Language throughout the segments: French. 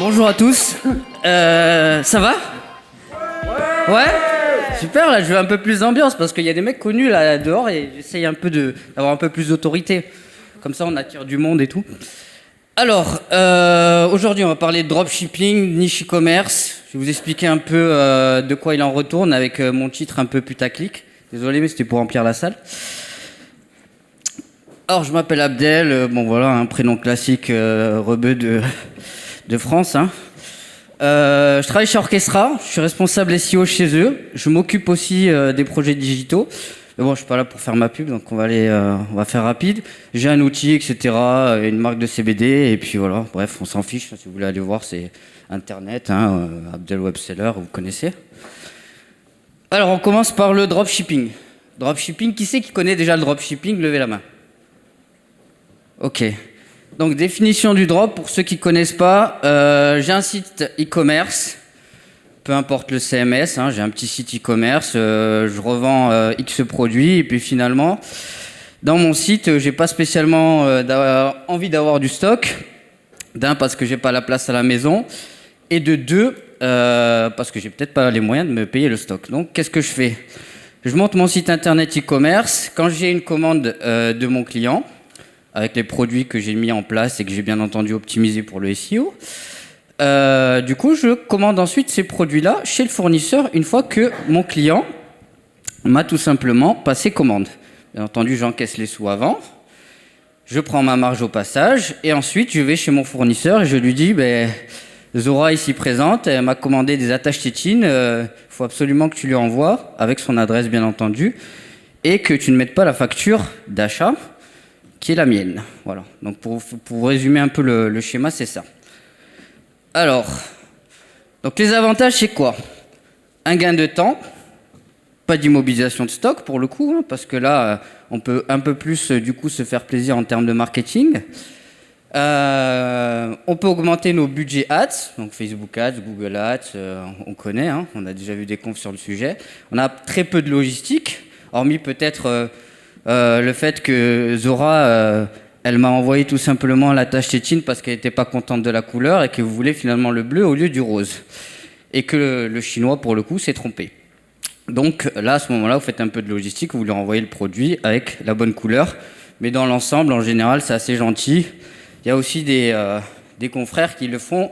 Bonjour à tous. Ça va? Ouais. Super, là je veux un peu plus d'ambiance parce qu'il y a des mecs connus là dehors et j'essaye un peu d'avoir un peu plus d'autorité. Comme ça on attire du monde et tout. Alors, aujourd'hui on va parler de dropshipping, niche e-commerce. Je vais vous expliquer un peu de quoi il en retourne avec mon titre un peu putaclic. Désolé mais c'était pour remplir la salle. Alors je m'appelle Abdel, bon voilà, un prénom classique rebeu de France. Hein. Je travaille chez Orchestra, je suis responsable SEO chez eux. Je m'occupe aussi des projets digitaux. Mais bon, je suis pas là pour faire ma pub, donc on va faire rapide. J'ai un outil, etc., une marque de CBD, et puis voilà. Bref, on s'en fiche. Si vous voulez aller voir, c'est Internet, hein, Abdel Webseller, vous connaissez. Alors, on commence par le dropshipping. Dropshipping, qui c'est qui connaît déjà le dropshipping? Levez la main. Ok. Donc, définition du drop, pour ceux qui ne connaissent pas, j'ai un site e-commerce, peu importe le CMS, hein, j'ai un petit site e-commerce, je revends X produits, et puis finalement, dans mon site, j'ai pas spécialement envie d'avoir du stock, d'un, parce que j'ai pas la place à la maison, et de deux, parce que j'ai peut-être pas les moyens de me payer le stock. Donc, qu'est-ce que je fais? Je monte mon site internet e-commerce, quand j'ai une commande de mon client, avec les produits que j'ai mis en place et que j'ai bien entendu optimisé pour le SEO. Du coup, je commande ensuite ces produits-là chez le fournisseur une fois que mon client m'a tout simplement passé commande. Bien entendu, j'encaisse les sous avant, je prends ma marge au passage et ensuite je vais chez mon fournisseur et je lui dis Zora ici présente, elle m'a commandé des attaches tétines, il faut absolument que tu lui envoies, avec son adresse bien entendu, et que tu ne mettes pas la facture d'achat qui est la mienne. Voilà. Donc pour résumer un peu le schéma, c'est ça. Alors, donc les avantages, c'est quoi? Un gain de temps, pas d'immobilisation de stock pour le coup, hein, parce que là, on peut un peu plus du coup se faire plaisir en termes de marketing. On peut augmenter nos budgets ads, donc Facebook Ads, Google Ads, on connaît, hein, on a déjà vu des confs sur le sujet. On a très peu de logistique, hormis peut-être le fait que Zora, elle m'a envoyé tout simplement la tache tétine parce qu'elle n'était pas contente de la couleur et que vous voulez finalement le bleu au lieu du rose. Et que le chinois, pour le coup, s'est trompé. Donc là, à ce moment-là, vous faites un peu de logistique, vous lui renvoyez le produit avec la bonne couleur. Mais dans l'ensemble, en général, c'est assez gentil. Il y a aussi des confrères qui le font,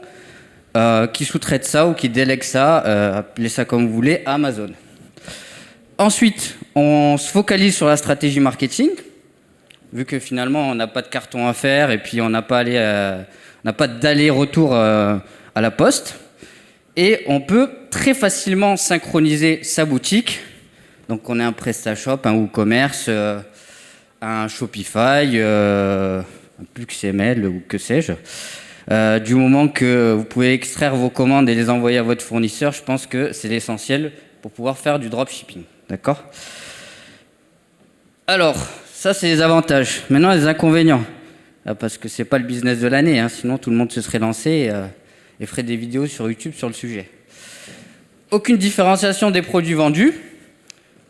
qui sous-traitent ça ou qui délèguent ça, appelez ça comme vous voulez, à Amazon. Ensuite, on se focalise sur la stratégie marketing, vu que finalement, on n'a pas de carton à faire et puis on n'a pas d'aller-retour à la poste. Et on peut très facilement synchroniser sa boutique. Donc, on a un PrestaShop, un WooCommerce, un Shopify, un PuxML ou que sais-je. Du moment que vous pouvez extraire vos commandes et les envoyer à votre fournisseur, je pense que c'est l'essentiel pour pouvoir faire du dropshipping. D'accord? Alors, ça c'est les avantages. Maintenant, les inconvénients. Parce que c'est pas le business de l'année, hein, sinon tout le monde se serait lancé et ferait des vidéos sur YouTube sur le sujet. Aucune différenciation des produits vendus.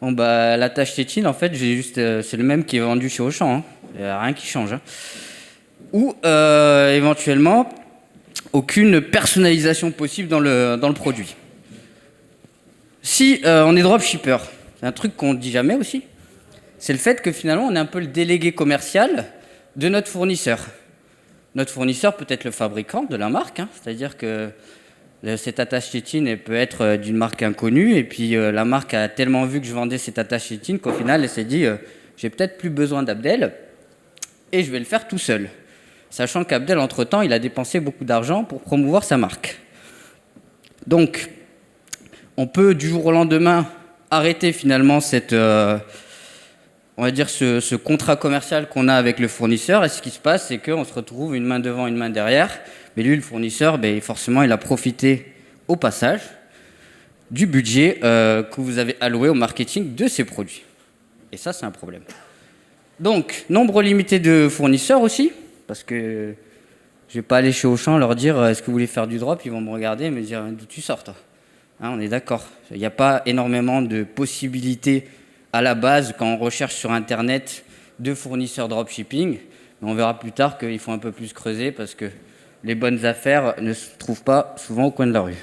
Bon la tache tétine, en fait, c'est le même qui est vendu chez Auchan. Hein. Il n'y a rien qui change. Hein. Ou éventuellement, aucune personnalisation possible dans le produit. Si on est dropshipper, c'est un truc qu'on ne dit jamais aussi, c'est le fait que finalement on est un peu le délégué commercial de notre fournisseur. Notre fournisseur peut être le fabricant de la marque, hein, c'est-à-dire que cette attache tétine elle peut être d'une marque inconnue et puis la marque a tellement vu que je vendais cette attache tétine qu'au final elle s'est dit j'ai peut-être plus besoin d'Abdel et je vais le faire tout seul. Sachant qu'Abdel entre-temps il a dépensé beaucoup d'argent pour promouvoir sa marque. Donc on peut du jour au lendemain arrêter finalement on va dire ce contrat commercial qu'on a avec le fournisseur. Et ce qui se passe, c'est qu'on se retrouve une main devant, une main derrière. Mais lui, le fournisseur, forcément, il a profité au passage du budget que vous avez alloué au marketing de ces produits. Et ça, c'est un problème. Donc, nombre limité de fournisseurs aussi, parce que je ne vais pas aller chez Auchan leur dire est-ce que vous voulez faire du drop? Ils vont me regarder et me dire d'où tu sors, toi? Hein, on est d'accord. Il n'y a pas énormément de possibilités à la base quand on recherche sur Internet de fournisseurs dropshipping. Mais on verra plus tard qu'il faut un peu plus creuser parce que les bonnes affaires ne se trouvent pas souvent au coin de la rue.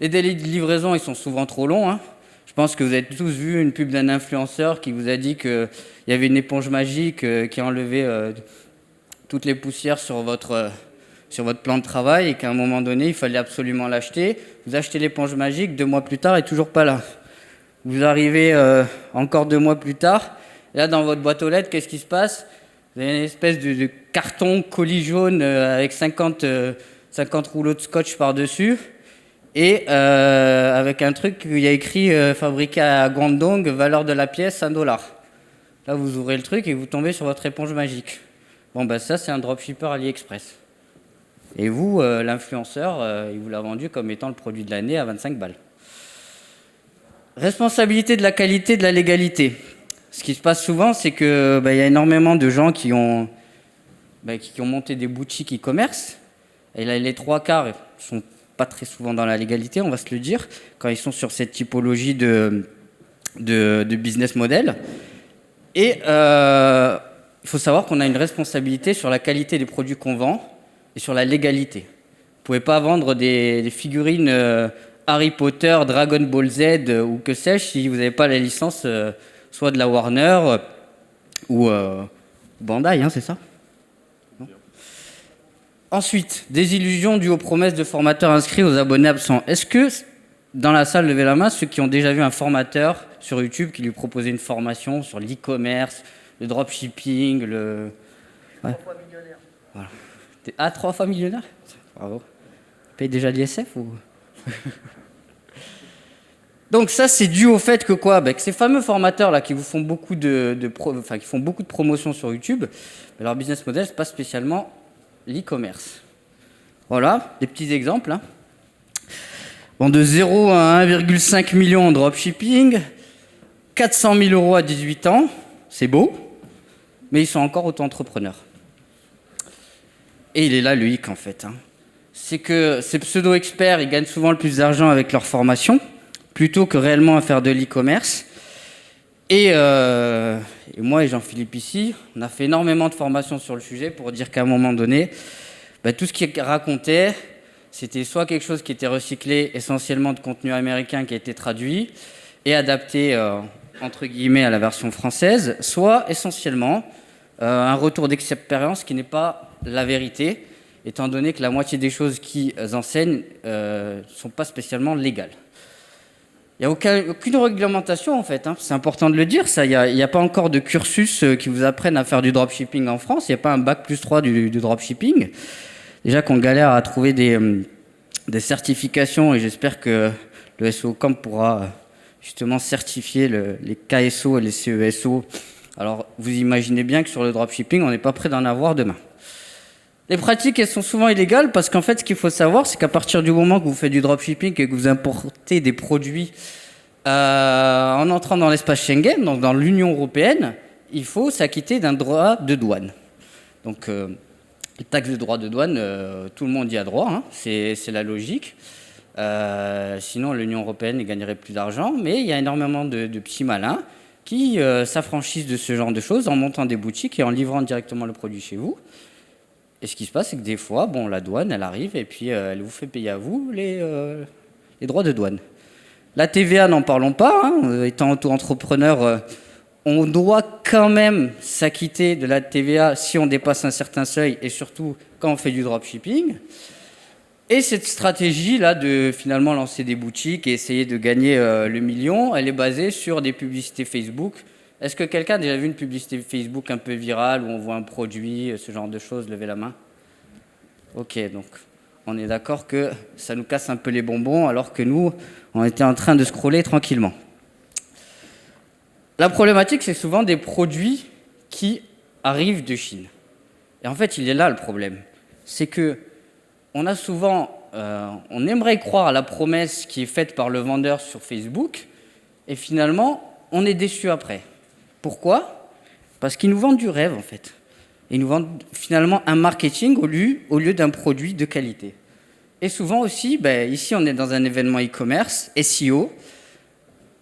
Les délais de livraison, ils sont souvent trop longs, hein. Je pense que vous avez tous vu une pub d'un influenceur qui vous a dit qu'il y avait une éponge magique qui enlevait toutes les poussières sur votre plan de travail et qu'à un moment donné, il fallait absolument l'acheter. Vous achetez l'éponge magique, 2 mois plus tard, elle n'est toujours pas là. Vous arrivez encore 2 mois plus tard, et là, dans votre boîte aux lettres, qu'est-ce qui se passe? Vous avez une espèce de carton colis jaune avec 50 rouleaux de scotch par-dessus. Et avec un truc, il y a écrit fabriqué à Guangdong, valeur de la pièce $1. Là, vous ouvrez le truc et vous tombez sur votre éponge magique. Bon, ben ça, c'est un dropshipper AliExpress. Et vous, l'influenceur, il vous l'a vendu comme étant le produit de l'année à 25 balles. Responsabilité de la qualité, de la légalité. Ce qui se passe souvent, c'est que y a énormément de gens qui ont monté des boutiques e-commerce. Et là, les 3/4 sont pas très souvent dans la légalité, on va se le dire, quand ils sont sur cette typologie de business model. Et il faut savoir qu'on a une responsabilité sur la qualité des produits qu'on vend et sur la légalité. Vous ne pouvez pas vendre des figurines Harry Potter, Dragon Ball Z ou que sais-je si vous n'avez pas la licence soit de la Warner ou Bandai, hein, c'est ça ? Ensuite, désillusion due aux promesses de formateurs inscrits aux abonnés absents. Est-ce que, dans la salle, levez la main, ceux qui ont déjà vu un formateur sur YouTube qui lui proposait une formation sur l'e-commerce, le dropshipping, le... Ouais. 3 fois millionnaire. Voilà. Ah, 3 fois millionnaire ? Bravo. Tu payes déjà l'ISF ou... Donc ça, c'est dû au fait que quoi ? Que ces fameux formateurs-là qui vous font beaucoup qui font beaucoup de promotions sur YouTube, leur business model, c'est pas spécialement l'e-commerce. Voilà, des petits exemples. Hein. Bon, de 0 à 1,5 million en dropshipping, 400 000 euros à 18 ans, c'est beau, mais ils sont encore auto-entrepreneurs. Et il est là le hic en fait. Hein. C'est que ces pseudo-experts, ils gagnent souvent le plus d'argent avec leur formation, plutôt que réellement à faire de l'e-commerce. Et moi et Jean-Philippe ici, on a fait énormément de formations sur le sujet pour dire qu'à un moment donné, tout ce qu'il racontait, c'était soit quelque chose qui était recyclé essentiellement de contenu américain qui a été traduit et adapté entre guillemets à la version française, soit essentiellement un retour d'expérience qui n'est pas la vérité, étant donné que la moitié des choses qu'ils enseignent ne sont pas spécialement légales. Il n'y a aucune réglementation en fait, hein. C'est important de le dire, ça. Il n'y a pas encore de cursus qui vous apprennent à faire du dropshipping en France, il n'y a pas un bac+3 du dropshipping. Déjà qu'on galère à trouver des certifications et j'espère que le SEO Camp pourra justement certifier les KSO et les CESO. Alors vous imaginez bien que sur le dropshipping, on n'est pas prêt d'en avoir demain. Les pratiques, elles sont souvent illégales parce qu'en fait, ce qu'il faut savoir, c'est qu'à partir du moment que vous faites du dropshipping et que vous importez des produits en entrant dans l'espace Schengen, donc dans l'Union européenne, il faut s'acquitter d'un droit de douane. Donc, les taxes de droit de douane, tout le monde y a droit, hein, c'est la logique. Sinon, l'Union européenne ne gagnerait plus d'argent, mais il y a énormément de petits malins qui s'affranchissent de ce genre de choses en montant des boutiques et en livrant directement le produit chez vous. Et ce qui se passe, c'est que des fois, la douane, elle arrive et puis elle vous fait payer à vous les droits de douane. La TVA, n'en parlons pas. Hein. Étant auto-entrepreneur, on doit quand même s'acquitter de la TVA si on dépasse un certain seuil et surtout quand on fait du dropshipping. Et cette stratégie-là de finalement lancer des boutiques et essayer de gagner le million, elle est basée sur des publicités Facebook. Est-ce que quelqu'un a déjà vu une publicité Facebook un peu virale où on voit un produit, ce genre de choses? Levez la main. Ok, donc on est d'accord que ça nous casse un peu les bonbons alors que nous, on était en train de scroller tranquillement. La problématique, c'est souvent des produits qui arrivent de Chine. Et en fait, il est là le problème. C'est que on a souvent, on aimerait croire à la promesse qui est faite par le vendeur sur Facebook et finalement, on est déçu après. Pourquoi ? Parce qu'ils nous vendent du rêve, en fait. Ils nous vendent finalement un marketing au lieu d'un produit de qualité. Et souvent aussi, ici, on est dans un événement e-commerce, SEO,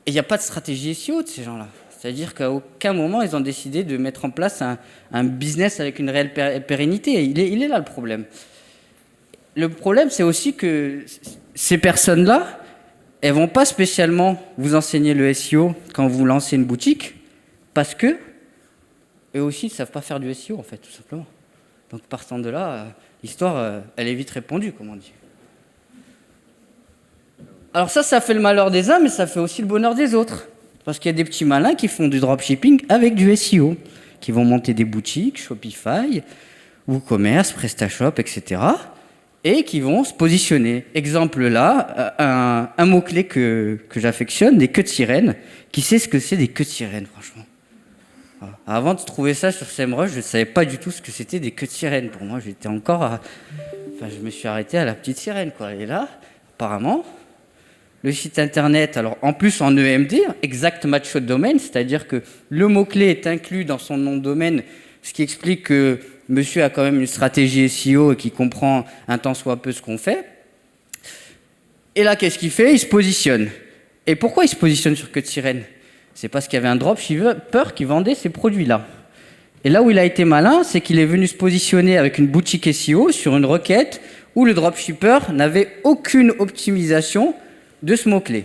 et il n'y a pas de stratégie SEO de ces gens-là. C'est-à-dire qu'à aucun moment, ils ont décidé de mettre en place un business avec une réelle pérennité. Il est là le problème. le problème, c'est aussi que ces personnes-là, elles vont pas spécialement vous enseigner le SEO quand vous lancez une boutique, parce que eux aussi ne savent pas faire du SEO, en fait, tout simplement. Donc, partant de là, l'histoire, elle est vite répondue, comme on dit. Alors ça fait le malheur des uns, mais ça fait aussi le bonheur des autres. Parce qu'il y a des petits malins qui font du dropshipping avec du SEO, qui vont monter des boutiques, Shopify, WooCommerce, PrestaShop, etc. et qui vont se positionner. Exemple là, un mot-clé que j'affectionne, des queues de sirène. Qui sait ce que c'est des queues de sirène, franchement? Voilà. Avant de trouver ça sur SEMrush, je ne savais pas du tout ce que c'était des queues de sirène. Pour moi, j'étais encore à... Enfin, je me suis arrêté à la petite sirène, quoi. Et là, apparemment, le site internet, alors en plus en EMD, Exact Match Domain, c'est-à-dire que le mot-clé est inclus dans son nom de domaine, ce qui explique que monsieur a quand même une stratégie SEO et qui comprend un tant soit peu ce qu'on fait. Et là, qu'est-ce qu'il fait? Il se positionne. Et pourquoi il se positionne sur queue de sirène? C'est parce qu'il y avait un dropshipper qui vendait ces produits-là. Et là où il a été malin, c'est qu'il est venu se positionner avec une boutique SEO sur une requête où le dropshipper n'avait aucune optimisation de ce mot-clé.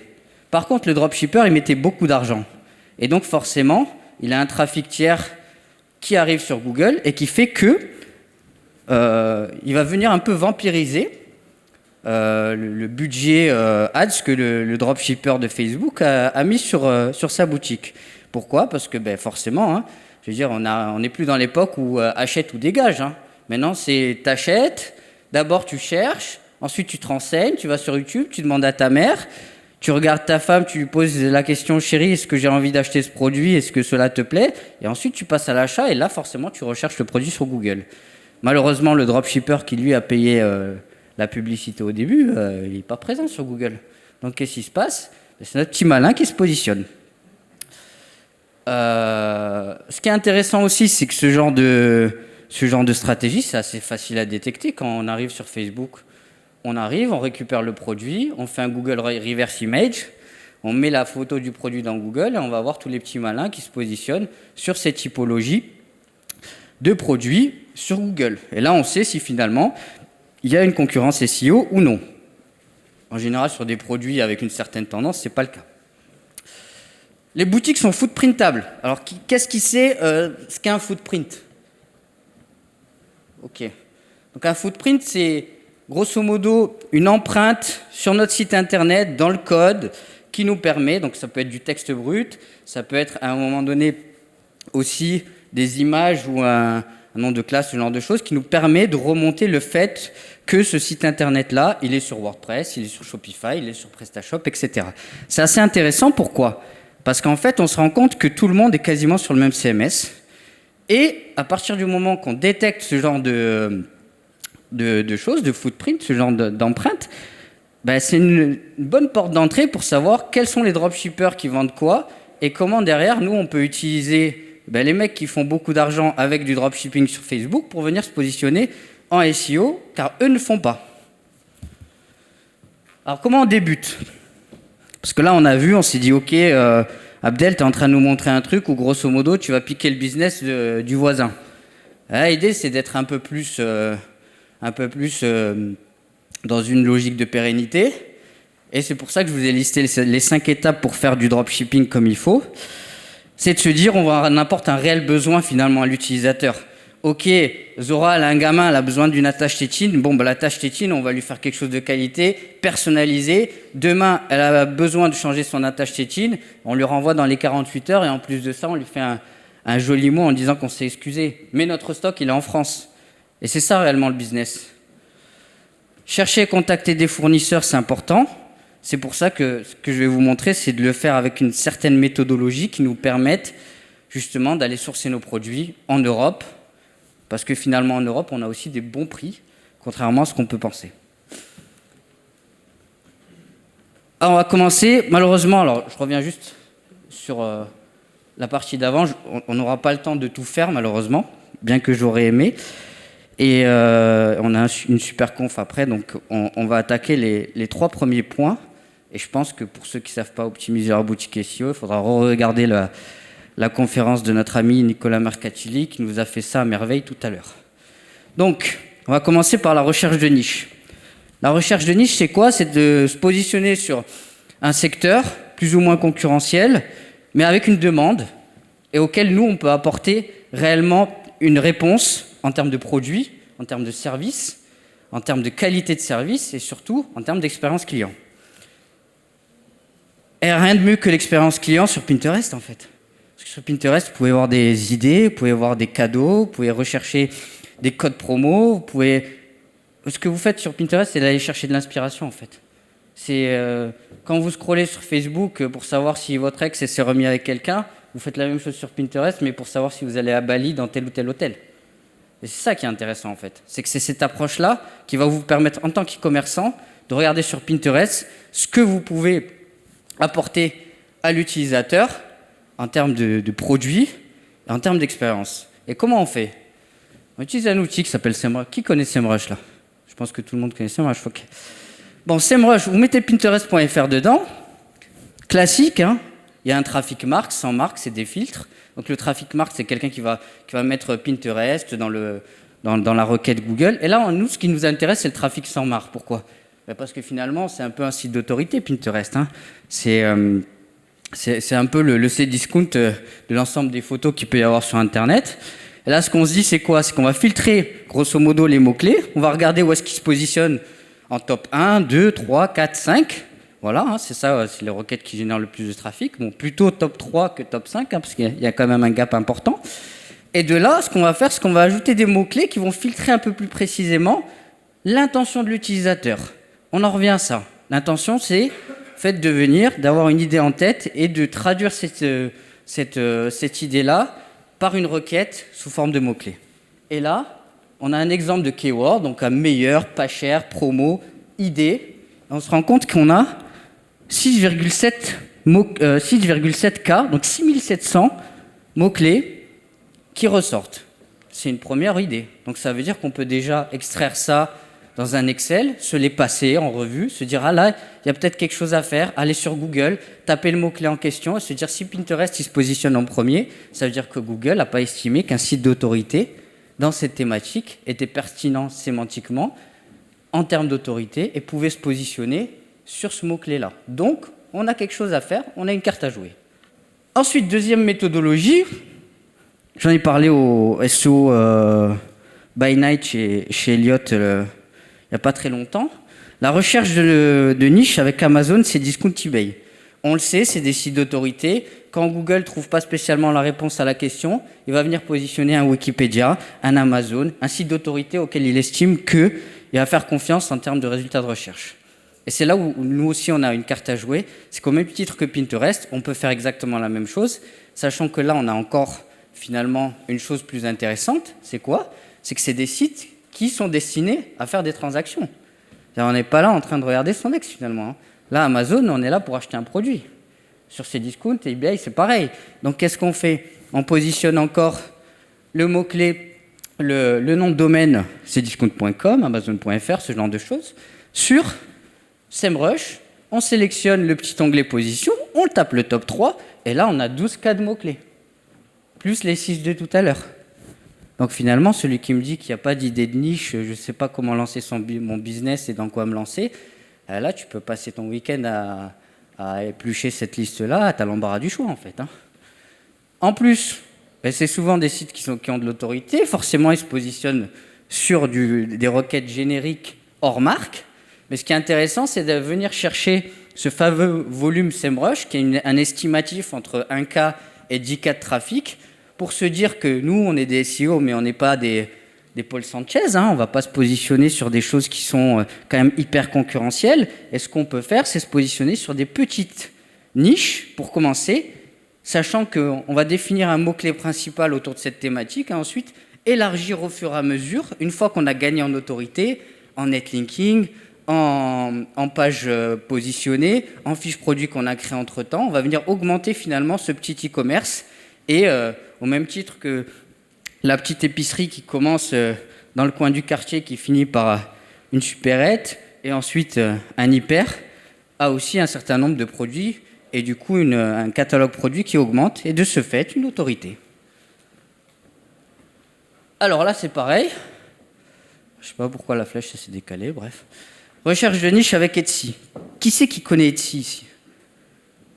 Par contre, le dropshipper, il mettait beaucoup d'argent. Et donc, forcément, il a un trafic tiers qui arrive sur Google et qui fait que il va venir un peu vampiriser le budget ads que le dropshipper de Facebook a mis sur sa boutique. Pourquoi? Parce que forcément, hein, je veux dire, on n'est plus dans l'époque où achète ou dégage. Hein. Maintenant, c'est t'achètes, d'abord tu cherches, ensuite tu te renseignes, tu vas sur YouTube, tu demandes à ta mère, tu regardes ta femme, tu lui poses la question: chérie, est-ce que j'ai envie d'acheter ce produit, est-ce que cela te plaît? Et ensuite tu passes à l'achat et là forcément tu recherches le produit sur Google. Malheureusement, le dropshipper qui lui a payé la publicité au début, il n'est pas présent sur Google. Donc qu'est-ce qui se passe? C'est notre petit malin qui se positionne. Ce qui est intéressant aussi, c'est que ce genre de stratégie, c'est assez facile à détecter. Quand on arrive sur Facebook, on arrive, on récupère le produit, on fait un Google Reverse Image, on met la photo du produit dans Google et on va voir tous les petits malins qui se positionnent sur ces typologies de produits sur Google. Et là, on sait si finalement il y a une concurrence SEO ou non. En général, sur des produits avec une certaine tendance, ce n'est pas le cas. Les boutiques sont footprintables. Alors, qu'est-ce qui sait ce qu'est un footprint? Ok. Donc, un footprint, c'est grosso modo une empreinte sur notre site internet dans le code qui nous permet, donc ça peut être du texte brut, ça peut être à un moment donné aussi des images ou un nom de classe, ce genre de choses, qui nous permet de remonter le fait que ce site internet-là, il est sur WordPress, il est sur Shopify, il est sur PrestaShop, etc. C'est assez intéressant, pourquoi? Parce qu'en fait, on se rend compte que tout le monde est quasiment sur le même CMS. Et à partir du moment qu'on détecte ce genre de choses, de footprint, ce genre d'empreinte, c'est une bonne porte d'entrée pour savoir quels sont les dropshippers qui vendent quoi et comment derrière, nous, on peut utiliser les mecs qui font beaucoup d'argent avec du dropshipping sur Facebook pour venir se positionner en SEO, car eux ne le font pas. Alors, comment on débute? Parce que là, on a vu, on s'est dit, ok, Abdel, tu es en train de nous montrer un truc où, grosso modo, tu vas piquer le business du voisin. L'idée, c'est d'être un peu plus dans une logique de pérennité. Et c'est pour ça que je vous ai listé les 5 étapes pour faire du dropshipping comme il faut. C'est de se dire, on apporte un réel besoin finalement à l'utilisateur. Ok, Zora, elle a un gamin, elle a besoin d'une attache tétine. Bon, la tâche tétine, on va lui faire quelque chose de qualité, personnalisé. Demain, elle a besoin de changer son attache tétine. On lui renvoie dans les 48 heures et en plus de ça, on lui fait un joli mot en disant qu'on s'est excusé. Mais notre stock, il est en France. Et c'est ça réellement le business. Chercher et contacter des fournisseurs, c'est important. C'est pour ça que ce que je vais vous montrer, c'est de le faire avec une certaine méthodologie qui nous permette justement d'aller sourcer nos produits en Europe. Parce que finalement, en Europe, on a aussi des bons prix, contrairement à ce qu'on peut penser. Alors, on va commencer. Malheureusement, alors, je reviens juste sur la partie d'avant. On n'aura pas le temps de tout faire, malheureusement, bien que j'aurais aimé. Et on a une super conf après, donc on va attaquer les 3 premiers points. Et je pense que pour ceux qui ne savent pas optimiser leur boutique SEO, il faudra regarder la conférence de notre ami Nicolas Mercatili qui nous a fait ça à merveille tout à l'heure. Donc, on va commencer par la recherche de niche. La recherche de niche, c'est quoi? C'est de se positionner sur un secteur plus ou moins concurrentiel, mais avec une demande et auquel nous, on peut apporter réellement une réponse en termes de produits, en termes de services, en termes de qualité de service et surtout en termes d'expérience client. Et rien de mieux que l'expérience client sur Pinterest, en fait. Parce que sur Pinterest, vous pouvez voir des idées, vous pouvez voir des cadeaux, vous pouvez rechercher des codes promo, vous pouvez... Ce que vous faites sur Pinterest, c'est d'aller chercher de l'inspiration, en fait. C'est quand vous scrollez sur Facebook pour savoir si votre ex s'est remis avec quelqu'un, vous faites la même chose sur Pinterest, mais pour savoir si vous allez à Bali dans tel ou tel hôtel. Et c'est ça qui est intéressant, en fait. C'est que c'est cette approche-là qui va vous permettre, en tant qu'e-commerçant, de regarder sur Pinterest ce que vous pouvez apporter à l'utilisateur en termes de produits et en termes d'expérience. Et comment on fait? On utilise un outil qui s'appelle SEMrush. Qui connaît SEMrush, là? Je pense que tout le monde connaît SEMrush. Okay. Bon, SEMrush, vous mettez pinterest.fr dedans. Classique, hein. Il y a un trafic marque, sans marque, c'est des filtres. Donc le trafic marque, c'est quelqu'un qui va mettre Pinterest dans la requête Google. Et là, nous, ce qui nous intéresse, c'est le trafic sans marque. Pourquoi? Parce que finalement, c'est un peu un site d'autorité, Pinterest. Hein. C'est un peu le Cdiscount de l'ensemble des photos qu'il peut y avoir sur Internet. Et là, ce qu'on se dit, c'est quoi? C'est qu'on va filtrer, grosso modo, les mots-clés. On va regarder où est-ce qu'ils se positionnent en top 1, 2, 3, 4, 5. Voilà, hein, c'est ça, c'est les requêtes qui génèrent le plus de trafic. Bon, plutôt top 3 que top 5, hein, parce qu'il y a quand même un gap important. Et de là, ce qu'on va faire, c'est qu'on va ajouter des mots-clés qui vont filtrer un peu plus précisément l'intention de l'utilisateur. On en revient à ça. L'intention, c'est fait de venir, d'avoir une idée en tête et de traduire cette idée-là par une requête sous forme de mots-clés. Et là, on a un exemple de keyword, donc un meilleur, pas cher, promo, idée. Et on se rend compte qu'on a 6,7K, donc 6700 mots-clés qui ressortent. C'est une première idée. Donc ça veut dire qu'on peut déjà extraire ça dans un Excel, se les passer en revue, se dire « Ah là, il y a peut-être quelque chose à faire », aller sur Google, taper le mot-clé en question et se dire si Pinterest il se positionne en premier, ça veut dire que Google n'a pas estimé qu'un site d'autorité dans cette thématique était pertinent sémantiquement en termes d'autorité et pouvait se positionner sur ce mot-clé-là. Donc, on a quelque chose à faire, on a une carte à jouer. Ensuite, deuxième méthodologie, j'en ai parlé au SEO by Night chez Elliott il n'y a pas très longtemps. La recherche de niche avec Amazon, c'est Discount eBay. On le sait, c'est des sites d'autorité. Quand Google ne trouve pas spécialement la réponse à la question, il va venir positionner un Wikipédia, un Amazon, un site d'autorité auquel il estime qu'il va faire confiance en termes de résultats de recherche. Et c'est là où nous aussi on a une carte à jouer. C'est qu'au même titre que Pinterest, on peut faire exactement la même chose, sachant que là on a encore finalement une chose plus intéressante. C'est quoi? C'est que c'est des sites qui sont destinés à faire des transactions. On n'est pas là en train de regarder son ex finalement. Là, Amazon, on est là pour acheter un produit. Sur Cdiscount et eBay, c'est pareil. Donc qu'est-ce qu'on fait? On positionne encore le mot-clé, le nom de domaine, cdiscount.com, amazon.fr, ce genre de choses. Sur SEMrush, on sélectionne le petit onglet position, on tape le top 3, et là, on a 12 cas de mots-clés. Plus les 6 de tout à l'heure. Donc finalement, celui qui me dit qu'il n'y a pas d'idée de niche, je ne sais pas comment lancer mon business et dans quoi me lancer, là, tu peux passer ton week-end à éplucher cette liste-là, tu as l'embarras du choix, en fait. Hein. En plus, c'est souvent des sites qui ont de l'autorité. Forcément, ils se positionnent sur des requêtes génériques hors marque. Mais ce qui est intéressant, c'est de venir chercher ce fameux volume SEMrush, qui est un estimatif entre 1K et 10K de trafic, pour se dire que nous, on est des SEO, mais on n'est pas des Paul Sanchez. Hein, on ne va pas se positionner sur des choses qui sont quand même hyper concurrentielles. Et ce qu'on peut faire, c'est se positionner sur des petites niches pour commencer, sachant qu'on va définir un mot-clé principal autour de cette thématique, et ensuite élargir au fur et à mesure, une fois qu'on a gagné en autorité, en netlinking, en page positionnée, en fiche produit qu'on a créé entre-temps, on va venir augmenter finalement ce petit e-commerce. Et au même titre que la petite épicerie qui commence dans le coin du quartier, qui finit par une supérette, et ensuite un hyper, a aussi un certain nombre de produits, et du coup un catalogue produit qui augmente, et de ce fait, une autorité. Alors là, c'est pareil. Je ne sais pas pourquoi la flèche s'est décalée, bref. Recherche de niche avec Etsy. Qui c'est qui connaît Etsy ici?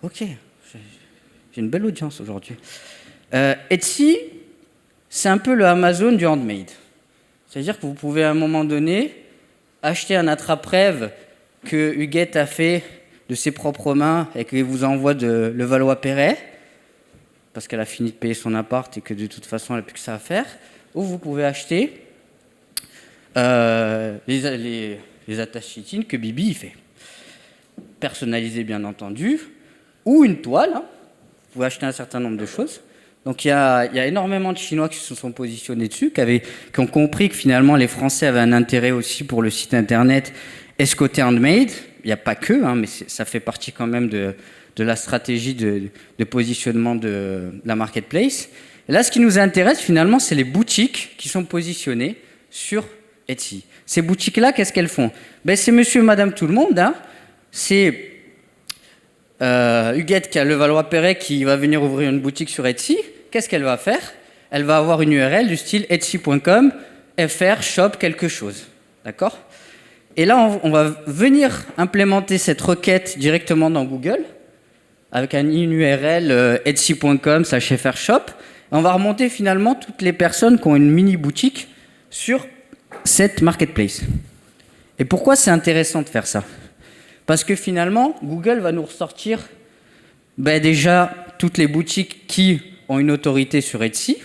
Ok, j'ai une belle audience aujourd'hui. Etsy, c'est un peu le Amazon du handmade. C'est-à-dire que vous pouvez à un moment donné acheter un attrape-rêve que Huguette a fait de ses propres mains et qu'il vous envoie de Levallois-Perret, parce qu'elle a fini de payer son appart et que de toute façon elle n'a plus que ça à faire, ou vous pouvy acheter les attachitines que Bibi il fait. Personnalisées bien entendu, ou une toile, hein. Vous pouvez acheter un certain nombre de choses. Donc il y a énormément de Chinois qui se sont positionnés dessus, qui ont compris que finalement les Français avaient un intérêt aussi pour le site internet et ce côté handmade. Il n'y a pas que, hein, mais ça fait partie quand même de la stratégie de positionnement de la marketplace. Et là, ce qui nous intéresse finalement, c'est les boutiques qui sont positionnées sur Etsy. Ces boutiques-là, qu'est-ce qu'elles font? C'est monsieur et madame tout le monde, hein. C'est Huguette qui a Levallois-Perret qui va venir ouvrir une boutique sur Etsy. Qu'est-ce qu'elle va faire? Elle va avoir une URL du style etsy.com fr shop quelque chose. D'accord? Et là, on va venir implémenter cette requête directement dans Google avec une URL etsy.com /fr shop. Et on va remonter finalement toutes les personnes qui ont une mini boutique sur cette marketplace. Et pourquoi c'est intéressant de faire ça? Parce que finalement, Google va nous ressortir déjà toutes les boutiques qui ont une autorité sur Etsy.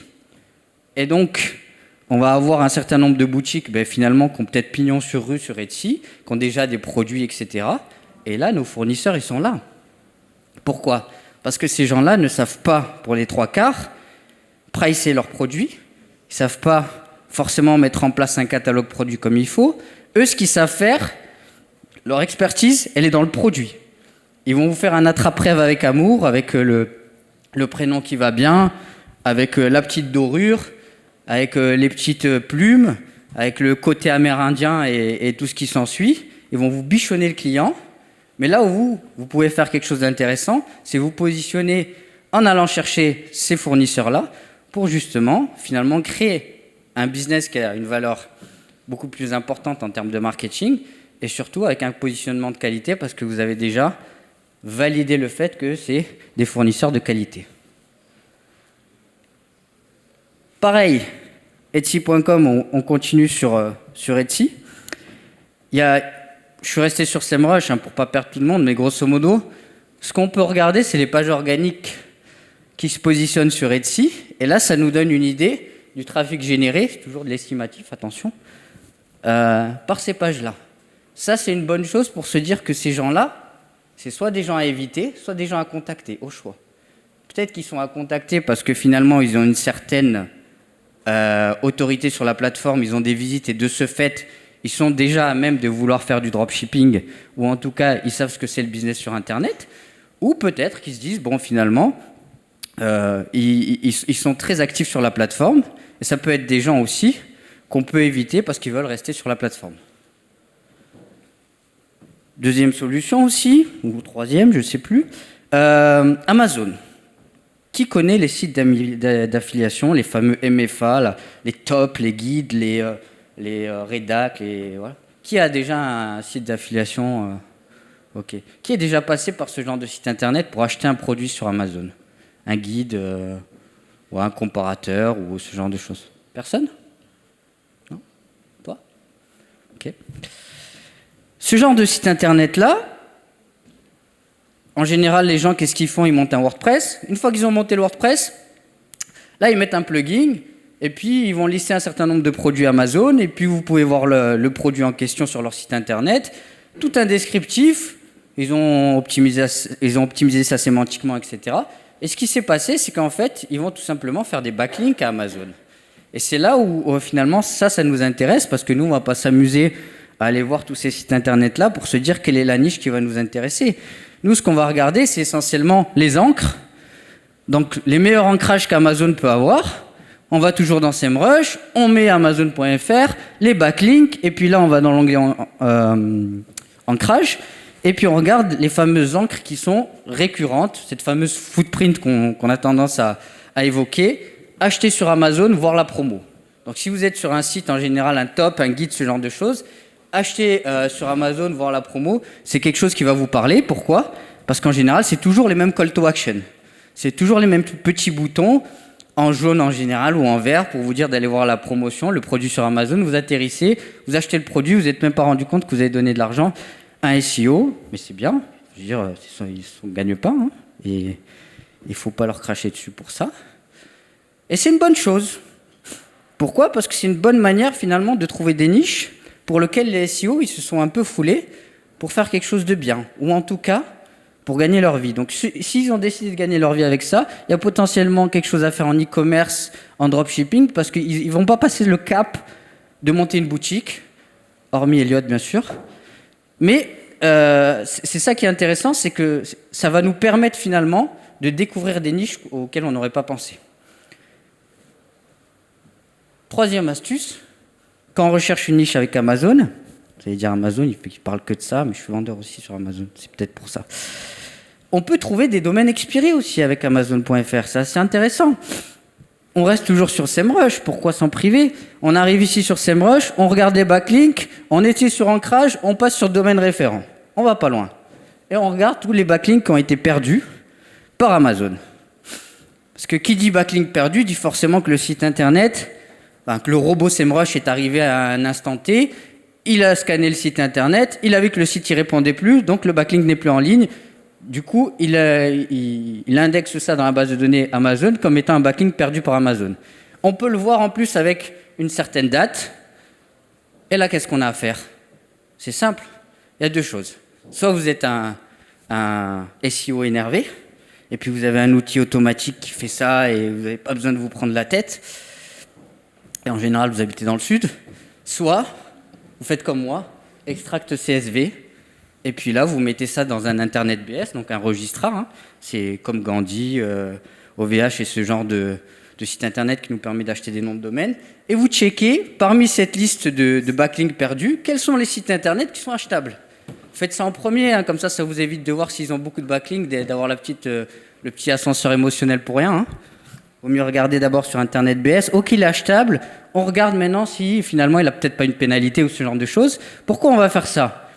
Et donc, on va avoir un certain nombre de boutiques finalement qui ont peut-être pignon sur rue sur Etsy, qui ont déjà des produits, etc. Et là, nos fournisseurs, ils sont là. Pourquoi? Parce que ces gens-là ne savent pas, pour les trois quarts, pricer leurs produits. Ils ne savent pas forcément mettre en place un catalogue produit comme il faut. Eux, ce qu'ils savent faire, leur expertise, elle est dans le produit. Ils vont vous faire un attrape-rêve avec amour, avec le prénom qui va bien, avec la petite dorure, avec les petites plumes, avec le côté amérindien et tout ce qui s'ensuit. Ils vont vous bichonner le client. Mais là où vous pouvez faire quelque chose d'intéressant, c'est vous positionner en allant chercher ces fournisseurs-là pour justement, finalement, créer un business qui a une valeur beaucoup plus importante en termes de marketing et surtout avec un positionnement de qualité parce que vous avez déjà validé le fait que c'est des fournisseurs de qualité. Pareil, Etsy.com, on continue sur Etsy. Je suis resté sur SEMrush pour ne pas perdre tout le monde, mais grosso modo, ce qu'on peut regarder, c'est les pages organiques qui se positionnent sur Etsy. Et là, ça nous donne une idée du trafic généré, c'est toujours de l'estimatif, attention, par ces pages-là. Ça, c'est une bonne chose pour se dire que ces gens-là, c'est soit des gens à éviter, soit des gens à contacter, au choix. Peut-être qu'ils sont à contacter parce que finalement, ils ont une certaine autorité sur la plateforme, ils ont des visites et de ce fait, ils sont déjà à même de vouloir faire du dropshipping ou en tout cas, ils savent ce que c'est le business sur Internet. Ou peut-être qu'ils se disent, bon, finalement, ils sont très actifs sur la plateforme et ça peut être des gens aussi qu'on peut éviter parce qu'ils veulent rester sur la plateforme. Deuxième solution aussi, ou troisième, je ne sais plus, Amazon. Qui connaît les sites d'affiliation, les fameux MFA, les tops, les guides, les rédacs, voilà. Qui a déjà un site d'affiliation ok. Qui est déjà passé par ce genre de site internet pour acheter un produit sur Amazon? Un guide ou un comparateur ou ce genre de choses? Personne? Non? Toi? Ok. Ce genre de site internet-là, en général, les gens, qu'est-ce qu'ils font? Ils montent un WordPress. Une fois qu'ils ont monté le WordPress, là, ils mettent un plugin et puis ils vont lister un certain nombre de produits Amazon et puis vous pouvez voir le produit en question sur leur site internet. Tout un descriptif. Ils ont optimisé ça sémantiquement, etc. Et ce qui s'est passé, c'est qu'en fait, ils vont tout simplement faire des backlinks à Amazon. Et c'est là où finalement, ça nous intéresse parce que nous, on ne va pas s'amuser à aller voir tous ces sites internet-là pour se dire quelle est la niche qui va nous intéresser. Nous, ce qu'on va regarder, c'est essentiellement les encres. Donc, les meilleurs ancrages qu'Amazon peut avoir. On va toujours dans SEMrush, on met Amazon.fr, les backlinks, et puis là, on va dans l'onglet ancrage, et puis on regarde les fameuses encres qui sont récurrentes, cette fameuse footprint qu'on a tendance à évoquer, acheter sur Amazon, voir la promo. Donc, si vous êtes sur un site, en général, un top, un guide, ce genre de choses, acheter sur Amazon, voir la promo, c'est quelque chose qui va vous parler. Pourquoi? Parce qu'en général, c'est toujours les mêmes call to action. C'est toujours les mêmes petits boutons, en jaune en général ou en vert, pour vous dire d'aller voir la promotion, le produit sur Amazon. Vous atterrissez, vous achetez le produit, vous n'êtes même pas rendu compte que vous avez donné de l'argent à un SEO. Mais c'est bien, je veux dire, ils ne gagnent pas. Hein, et il ne faut pas leur cracher dessus pour ça. Et c'est une bonne chose. Pourquoi? Parce que c'est une bonne manière finalement de trouver des niches pour lesquelles les SEO ils se sont un peu foulés pour faire quelque chose de bien, ou en tout cas pour gagner leur vie. Donc s'ils ont décidé de gagner leur vie avec ça, il y a potentiellement quelque chose à faire en e-commerce, en dropshipping, parce qu'ils ne vont pas passer le cap de monter une boutique, hormis Elliott bien sûr. Mais c'est ça qui est intéressant, c'est que ça va nous permettre finalement de découvrir des niches auxquelles on n'aurait pas pensé. Troisième astuce, quand on recherche une niche avec Amazon, vous allez dire Amazon, il parle que de ça, mais je suis vendeur aussi sur Amazon, c'est peut-être pour ça. On peut trouver des domaines expirés aussi avec Amazon.fr, c'est assez intéressant. On reste toujours sur SEMrush, pourquoi s'en priver? On arrive ici sur SEMrush, on regarde les backlinks, on est sur ancrage, on passe sur domaine référent. On va pas loin. Et on regarde tous les backlinks qui ont été perdus par Amazon. Parce que qui dit backlink perdu dit forcément que le site internet, que le robot SEMrush est arrivé à un instant T, il a scanné le site internet, il a vu que le site ne répondait plus, donc le backlink n'est plus en ligne. Du coup, il indexe ça dans la base de données Amazon comme étant un backlink perdu par Amazon. On peut le voir en plus avec une certaine date. Et là, qu'est-ce qu'on a à faire? C'est simple. Il y a deux choses. Soit vous êtes un SEO énervé, et puis vous avez un outil automatique qui fait ça et vous n'avez pas besoin de vous prendre la tête. Et en général, vous habitez dans le sud. Soit, vous faites comme moi, extract CSV, et puis là, vous mettez ça dans un Internet BS, donc un registrar. Hein. C'est comme Gandhi, OVH et ce genre de site Internet qui nous permet d'acheter des noms de domaine. Et vous checkez, parmi cette liste de backlinks perdus, quels sont les sites Internet qui sont achetables. Faites ça en premier, hein, comme ça vous évite de voir s'ils ont beaucoup de backlinks, d'avoir le petit ascenseur émotionnel pour rien. Hein. Vaut mieux regarder d'abord sur Internet BS. Ok, il est achetable. On regarde maintenant si finalement il n'a peut-être pas une pénalité ou ce genre de choses. Pourquoi on va faire ça?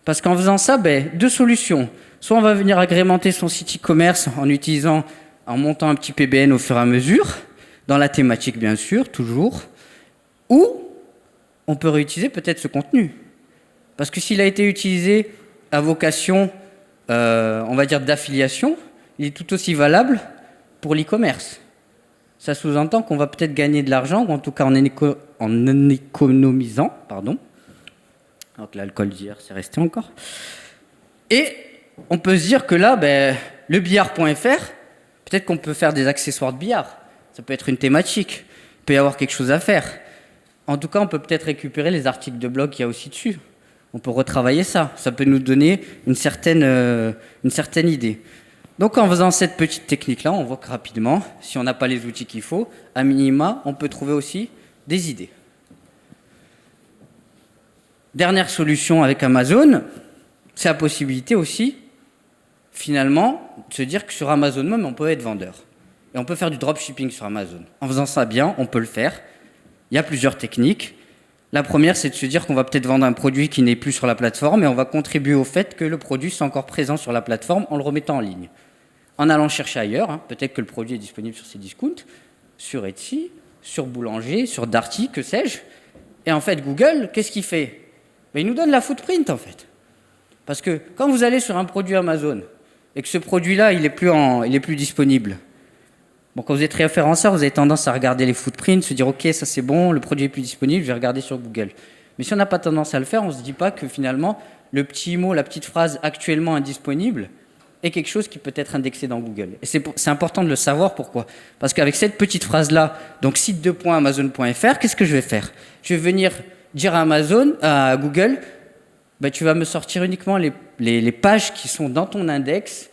Parce qu'en faisant ça, deux solutions. Soit on va venir agrémenter son site e-commerce en montant un petit PBN au fur et à mesure, dans la thématique bien sûr, toujours. Ou on peut réutiliser peut-être ce contenu. Parce que s'il a été utilisé à vocation, on va dire d'affiliation, il est tout aussi valable pour l'e-commerce. Ça sous-entend qu'on va peut-être gagner de l'argent, ou en tout cas en économisant, pardon. Alors que l'alcool d'hier, c'est resté encore. Et on peut se dire que là, le billard.fr, peut-être qu'on peut faire des accessoires de billard. Ça peut être une thématique. Il peut y avoir quelque chose à faire. En tout cas, on peut peut-être récupérer les articles de blog qu'il y a aussi dessus. On peut retravailler ça. Ça peut nous donner une certaine idée. Donc en faisant cette petite technique-là, on voit que rapidement, si on n'a pas les outils qu'il faut, à minima, on peut trouver aussi des idées. Dernière solution avec Amazon, c'est la possibilité aussi, finalement, de se dire que sur Amazon même, on peut être vendeur. Et on peut faire du dropshipping sur Amazon. En faisant ça bien, on peut le faire. Il y a plusieurs techniques. La première, c'est de se dire qu'on va peut-être vendre un produit qui n'est plus sur la plateforme et on va contribuer au fait que le produit soit encore présent sur la plateforme en le remettant en ligne. En allant chercher ailleurs, hein, peut-être que le produit est disponible sur Cdiscount, sur Etsy, sur Boulanger, sur Darty, que sais-je. Et en fait, Google, qu'est-ce qu'il fait? Il nous donne la footprint, en fait. Parce que quand vous allez sur un produit Amazon et que ce produit-là, il est plus disponible, quand vous êtes référenceur, vous avez tendance à regarder les footprints, se dire « Ok, ça c'est bon, le produit est plus disponible, je vais regarder sur Google. » Mais si on n'a pas tendance à le faire, on ne se dit pas que finalement, le petit mot, la petite phrase « actuellement indisponible » est quelque chose qui peut être indexé dans Google. Et c'est important de le savoir. Pourquoi? Parce qu'avec cette petite phrase-là, donc site2.amazon.fr, qu'est-ce que je vais faire? Je vais venir dire à Google, tu vas me sortir uniquement les pages qui sont dans ton index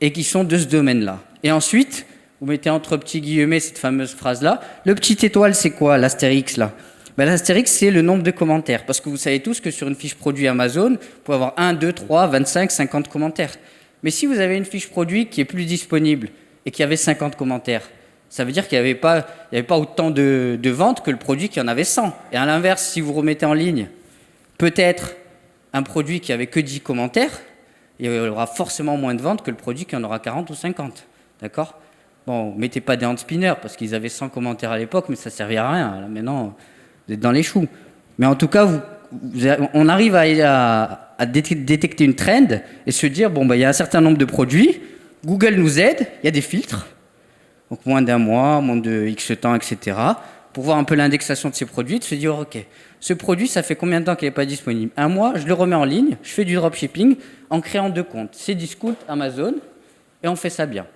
et qui sont de ce domaine-là. Et ensuite, vous mettez entre petits guillemets cette fameuse phrase-là. Le petit étoile, c'est quoi, l'astérix là? L'astérix, c'est le nombre de commentaires. Parce que vous savez tous que sur une fiche produit Amazon, vous pouvez avoir 1, 2, 3, 25, 50 commentaires. Mais si vous avez une fiche produit qui est plus disponible et qui avait 50 commentaires, ça veut dire qu'il n'y avait pas autant de ventes que le produit qui en avait 100. Et à l'inverse, si vous remettez en ligne, peut-être un produit qui avait que 10 commentaires, il y aura forcément moins de ventes que le produit qui en aura 40 ou 50. D'accord? Bon, mettez pas des hand spinners parce qu'ils avaient 100 commentaires à l'époque, mais ça ne servait à rien. Là, maintenant, vous êtes dans les choux. Mais en tout cas, on arrive à détecter une trend et se dire, bon, il y a un certain nombre de produits, Google nous aide, il y a des filtres, donc moins d'un mois, moins de X temps, etc., pour voir un peu l'indexation de ces produits, de se dire, ok, ce produit, ça fait combien de temps qu'il n'est pas disponible? Un mois, je le remets en ligne, je fais du dropshipping en créant 2 comptes, Cdiscount, Amazon, et on fait ça bien.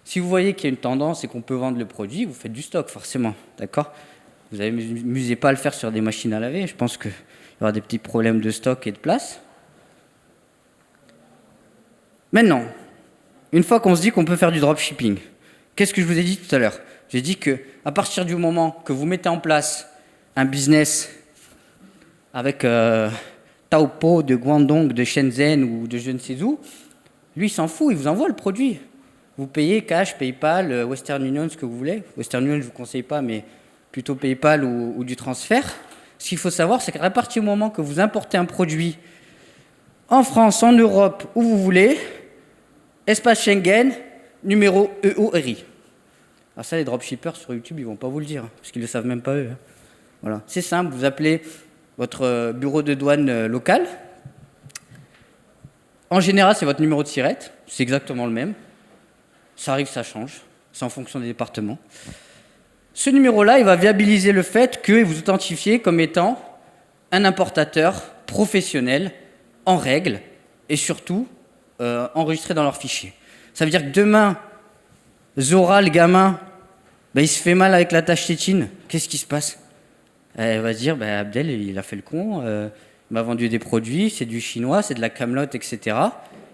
Si vous voyez qu'il y a une tendance et qu'on peut vendre le produit, vous faites du stock, forcément, d'accord? Vous n'amusez pas à le faire sur des machines à laver, je pense qu'il y aura des petits problèmes de stock et de place. Maintenant, une fois qu'on se dit qu'on peut faire du dropshipping, qu'est-ce que je vous ai dit tout à l'heure? J'ai dit qu'à partir du moment que vous mettez en place un business avec Taopo de Guangdong, de Shenzhen ou de je ne sais où, lui, il s'en fout, il vous envoie le produit. Vous payez cash, PayPal, Western Union, ce que vous voulez. Western Union, je ne vous conseille pas, mais plutôt PayPal ou du transfert. Ce qu'il faut savoir, c'est qu'à partir du moment que vous importez un produit en France, en Europe, où vous voulez, espace Schengen, numéro EORI. Alors ça, les dropshippers sur YouTube, ils ne vont pas vous le dire, parce qu'ils ne le savent même pas eux. Voilà. C'est simple, vous appelez votre bureau de douane local. En général, c'est votre numéro de SIRET, c'est exactement le même. Ça arrive, ça change, c'est en fonction des départements. Ce numéro-là, il va viabiliser le fait que vous authentifiez comme étant un importateur professionnel, en règle, et surtout enregistré dans leur fichier. Ça veut dire que demain, Zora, le gamin, il se fait mal avec la tache tétine, qu'est-ce qui se passe? Elle va se dire, Abdel, il a fait le con, il m'a vendu des produits, c'est du chinois, c'est de la camelote, etc.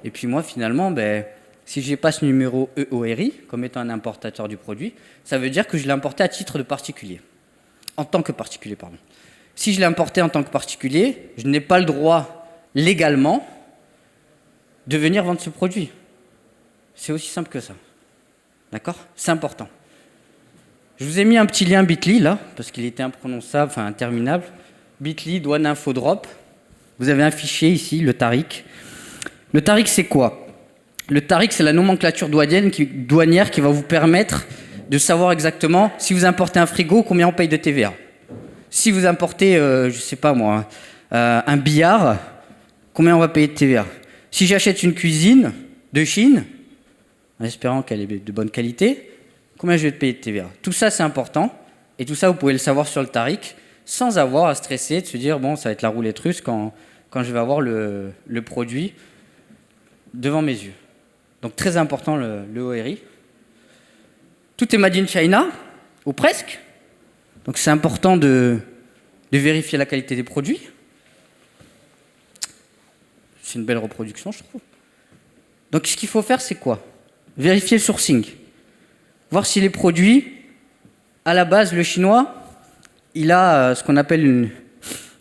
Et puis moi, finalement, si je n'ai pas ce numéro EORI, comme étant un importateur du produit, ça veut dire que je l'ai importé à titre de particulier. En tant que particulier, pardon. Si je l'ai importé en tant que particulier, je n'ai pas le droit, légalement, de venir vendre ce produit. C'est aussi simple que ça. D'accord? C'est important. Je vous ai mis un petit lien Bitly, là, parce qu'il était imprononçable, enfin interminable. Bitly, douane info drop. Vous avez un fichier ici, le TARIC. Le TARIC, c'est quoi? Le TARIC, c'est la nomenclature douanière qui va vous permettre de savoir exactement si vous importez un frigo, combien on paye de TVA. Si vous importez, je ne sais pas moi, un billard, combien on va payer de TVA. Si j'achète une cuisine de Chine, en espérant qu'elle est de bonne qualité, combien je vais payer de TVA. Tout ça, c'est important. Et tout ça, vous pouvez le savoir sur le TARIC, sans avoir à stresser, de se dire, bon, ça va être la roulette russe quand je vais avoir le produit devant mes yeux. Donc très important le ORI. Tout est made in China, ou presque. Donc c'est important de vérifier la qualité des produits. C'est une belle reproduction, je trouve. Donc ce qu'il faut faire, c'est quoi? Vérifier le sourcing. Voir si les produits, à la base, le chinois, il a ce qu'on appelle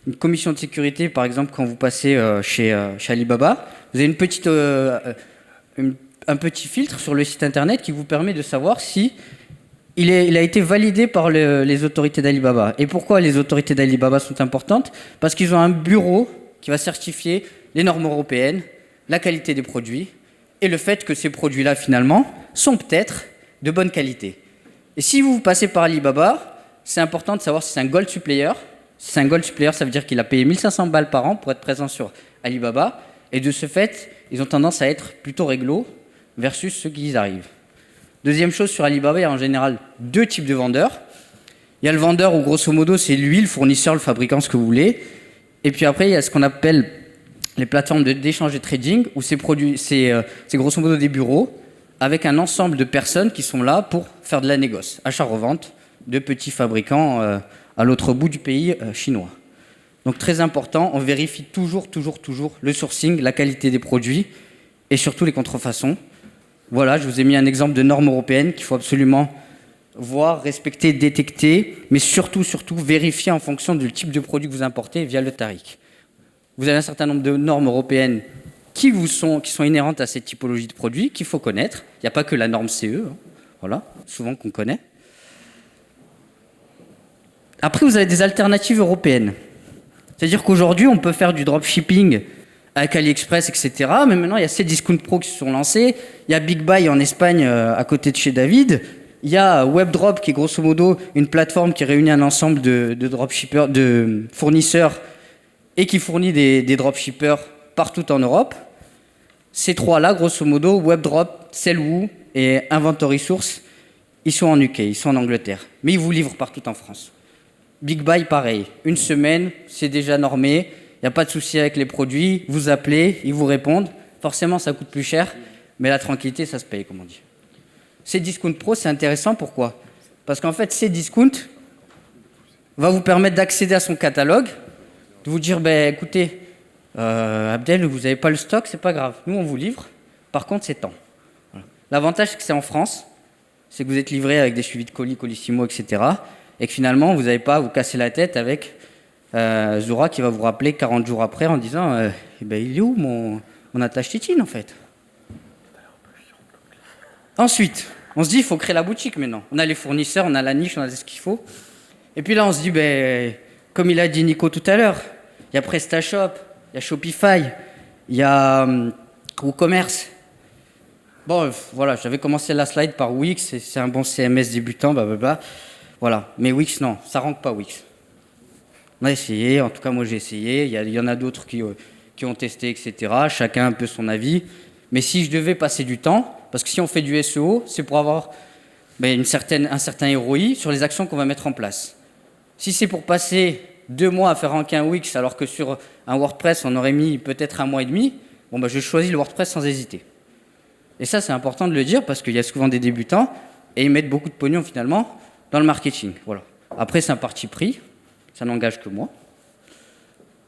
une commission de sécurité. Par exemple, quand vous passez chez Alibaba, vous avez un petit filtre sur le site internet qui vous permet de savoir si il a été validé par les autorités d'Alibaba. Et pourquoi les autorités d'Alibaba sont importantes? Parce qu'ils ont un bureau qui va certifier les normes européennes, la qualité des produits et le fait que ces produits-là, finalement, sont peut-être de bonne qualité. Et si vous passez par Alibaba, c'est important de savoir si c'est un Gold Supplier. Si c'est un Gold Supplier, ça veut dire qu'il a payé 1500 balles par an pour être présent sur Alibaba. Et de ce fait, ils ont tendance à être plutôt réglo versus ceux qui y arrivent. Deuxième chose, sur Alibaba, il y a en général 2 types de vendeurs. Il y a le vendeur où, grosso modo, c'est lui, le fournisseur, le fabricant, ce que vous voulez. Et puis après, il y a ce qu'on appelle les plateformes d'échange et trading, où c'est grosso modo des bureaux avec un ensemble de personnes qui sont là pour faire de la négoce, achat-revente de petits fabricants à l'autre bout du pays chinois. Donc très important, on vérifie toujours le sourcing, la qualité des produits et surtout les contrefaçons. Voilà, je vous ai mis un exemple de normes européennes qu'il faut absolument voir, respecter, détecter, mais surtout vérifier en fonction du type de produit que vous importez via le TARIC. Vous avez un certain nombre de normes européennes qui sont inhérentes à cette typologie de produits qu'il faut connaître. Il n'y a pas que la norme CE, voilà, souvent qu'on connaît. Après, vous avez des alternatives européennes. C'est-à-dire qu'aujourd'hui, on peut faire du dropshipping avec AliExpress, etc. Mais maintenant, il y a Cdiscount Pro qui se sont lancés. Il y a Big Buy en Espagne, à côté de chez David. Il y a WebDrop, qui est grosso modo une plateforme qui réunit un ensemble de dropshippers, de fournisseurs, et qui fournit des dropshippers partout en Europe. Ces trois-là, grosso modo, WebDrop, Sellwoo et Inventory Source, ils sont en UK, ils sont en Angleterre. Mais ils vous livrent partout en France. Big Buy, pareil. Une semaine, c'est déjà normé. Il n'y a pas de souci avec les produits. Vous appelez, ils vous répondent. Forcément, ça coûte plus cher, mais la tranquillité, ça se paye, comme on dit. Cdiscount Pro, c'est intéressant. Pourquoi? Parce qu'en fait, Cdiscount va vous permettre d'accéder à son catalogue, de vous dire, ben, écoutez, Abdel, vous n'avez pas le stock, c'est pas grave. Nous, on vous livre. Par contre, c'est tant. Voilà. L'avantage, c'est que c'est en France. C'est que vous êtes livré avec des suivis de colis, Colissimo, etc. Et que finalement, vous n'avez pas à vous casser la tête avec Zora qui va vous rappeler 40 jours après en disant eh ben, il est où mon attache tétine en fait. Ensuite, on se dit il faut créer la boutique maintenant. On a les fournisseurs, on a la niche, on a ce qu'il faut. Et puis là, on se dit ben, comme il a dit Nico tout à l'heure, il y a PrestaShop, il y a Shopify, il y a WooCommerce. Bon, voilà, j'avais commencé la slide par Wix, c'est un bon CMS débutant, blablabla. Voilà, mais Wix, non, ça ne rank pas Wix. On a essayé, en tout cas moi j'ai essayé, il y en a d'autres qui ont testé, etc. Chacun un peu son avis. Mais si je devais passer du temps, parce que si on fait du SEO, c'est pour avoir un certain ROI sur les actions qu'on va mettre en place. Si c'est pour passer 2 mois à faire ranker un Wix, alors que sur un WordPress, on aurait mis peut-être 1 mois et demi, je choisis le WordPress sans hésiter. Et ça, c'est important de le dire, parce qu'il y a souvent des débutants, et ils mettent beaucoup de pognon finalement dans le marketing. Voilà. Après, c'est un parti pris, ça n'engage que moi,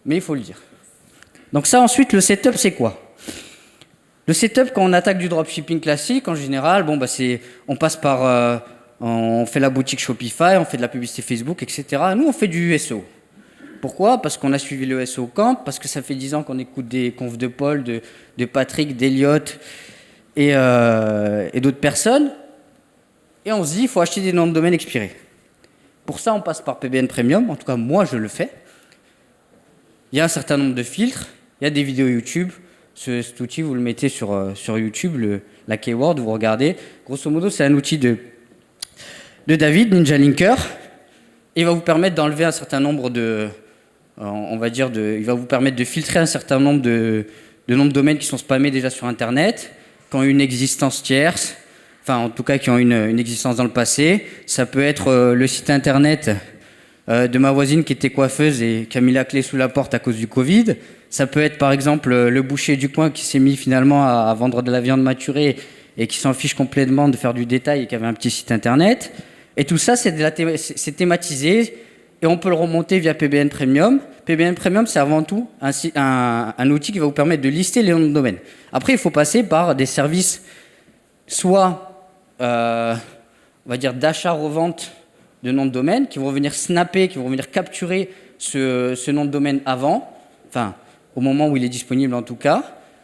mais il faut le dire. Donc ça, ensuite, le setup, c'est quoi? Le setup, quand on attaque du dropshipping classique, en général, on passe par... on fait la boutique Shopify, on fait de la publicité Facebook, etc. Nous, on fait du SEO. Pourquoi? Parce qu'on a suivi le SEO Camp, parce que ça fait 10 ans qu'on écoute des confs de Paul, de Patrick, d'Eliott et d'autres personnes. Et on se dit, il faut acheter des noms de domaine expirés. Pour ça, on passe par PBN Premium. En tout cas, moi, je le fais. Il y a un certain nombre de filtres. Il y a des vidéos YouTube. Cet outil, vous le mettez sur YouTube, la keyword, vous regardez. Grosso modo, c'est un outil de David, Ninja Linker. Il va vous permettre d'enlever un certain nombre il va vous permettre de filtrer un certain nombre de noms de domaines qui sont spammés déjà sur Internet, qui ont une existence tierce. Enfin, en tout cas, qui ont une existence dans le passé. Ça peut être le site internet de ma voisine qui était coiffeuse et qui a mis la clé sous la porte à cause du Covid. Ça peut être, par exemple, le boucher du coin qui s'est mis finalement à vendre de la viande maturée et qui s'en fiche complètement de faire du détail et qui avait un petit site internet. Et tout ça, c'est thématisé et on peut le remonter via PBN Premium. PBN Premium, c'est avant tout un outil qui va vous permettre de lister les noms de domaine. Après, il faut passer par des services soit on va dire d'achat-revente de noms de domaine, qui vont venir snapper, qui vont venir capturer ce nom de domaine avant, enfin au moment où il est disponible en tout cas,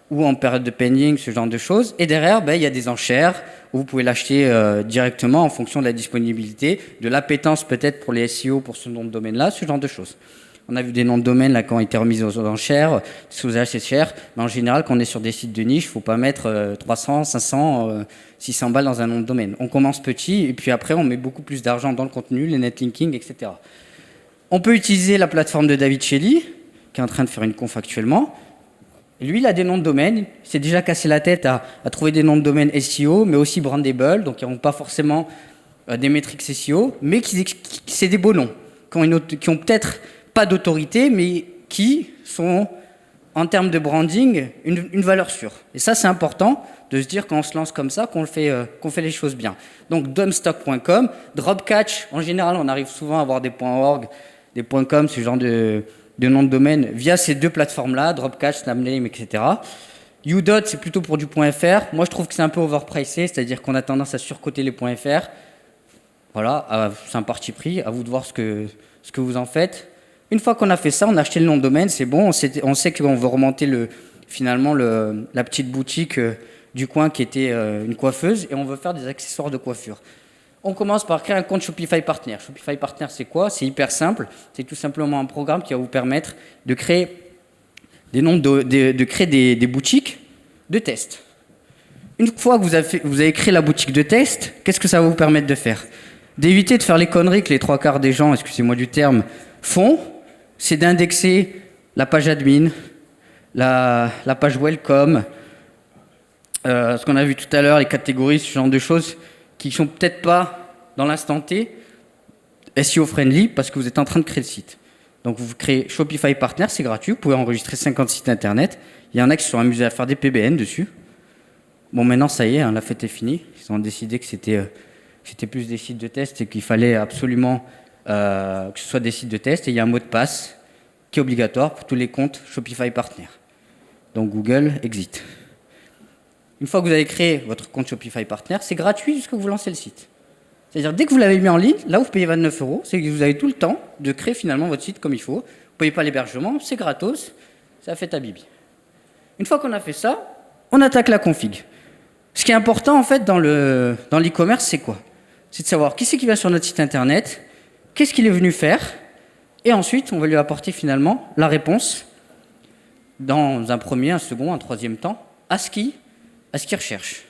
ou en période de pending, ce genre de choses. Et derrière, il y a des enchères où vous pouvez l'acheter directement en fonction de la disponibilité, de l'appétence peut-être pour les SEO pour ce nom de domaine-là, ce genre de choses. On a vu des noms de domaine là, qui ont été remis aux enchères, sous assez cher, mais en général, quand on est sur des sites de niche, il ne faut pas mettre 300, 500, 600 balles dans un nom de domaine. On commence petit, et puis après, on met beaucoup plus d'argent dans le contenu, les netlinking, etc. On peut utiliser la plateforme de David Shelley, qui est en train de faire une conf actuellement. Lui, il a des noms de domaine, il s'est déjà cassé la tête à trouver des noms de domaine SEO, mais aussi brandable, donc qui n'ont pas forcément des métriques SEO, mais c'est des beaux noms, qui ont peut-être pas d'autorité, mais qui sont, en termes de branding, une valeur sûre. Et ça, c'est important de se dire quand on se lance comme ça, qu'on fait les choses bien. Donc, dumpstock.com, Dropcatch, en général, on arrive souvent à avoir des .org, des .com, ce genre de nom de domaine, via ces deux plateformes-là, Dropcatch, Snapname, etc. Udot, c'est plutôt pour du .fr. Moi, je trouve que c'est un peu overpricé, c'est-à-dire qu'on a tendance à surcoter les .fr. Voilà, c'est un parti pris, à vous de voir ce que vous en faites. Une fois qu'on a fait ça, on a acheté le nom de domaine, c'est bon, on sait qu'on veut remonter la petite boutique du coin qui était une coiffeuse et on veut faire des accessoires de coiffure. On commence par créer un compte Shopify Partner. Shopify Partner, c'est quoi? C'est hyper simple. C'est tout simplement un programme qui va vous permettre de créer des boutiques de test. Une fois que vous avez créé la boutique de test, qu'est-ce que ça va vous permettre de faire? D'éviter de faire les conneries que les trois quarts des gens, excusez-moi du terme, font. C'est d'indexer la page admin, la page welcome, ce qu'on a vu tout à l'heure, les catégories, ce genre de choses qui ne sont peut-être pas dans l'instant T SEO friendly parce que vous êtes en train de créer le site. Donc vous créez Shopify Partner, c'est gratuit, vous pouvez enregistrer 50 sites internet. Il y en a qui se sont amusés à faire des PBN dessus. Bon, maintenant ça y est, hein, la fête est finie. Ils ont décidé que c'était plus des sites de test et qu'il fallait absolument que ce soit des sites de test. Et il y a un mot de passe qui est obligatoire pour tous les comptes Shopify Partner. Donc Google, exit. Une fois que vous avez créé votre compte Shopify Partner, c'est gratuit jusqu'à ce que vous lancez le site. C'est-à-dire, dès que vous l'avez mis en ligne, là, vous payez 29 €, c'est que vous avez tout le temps de créer finalement votre site comme il faut. Vous ne payez pas l'hébergement, c'est gratos, ça fait ta bibi. Une fois qu'on a fait ça, on attaque la config. Ce qui est important, en fait, dans l'e-commerce, c'est quoi? C'est de savoir qui c'est qui vient sur notre site internet, qu'est-ce qu'il est venu faire, et ensuite, on va lui apporter finalement la réponse dans un premier, un second, un troisième temps, à ce qu'il recherche.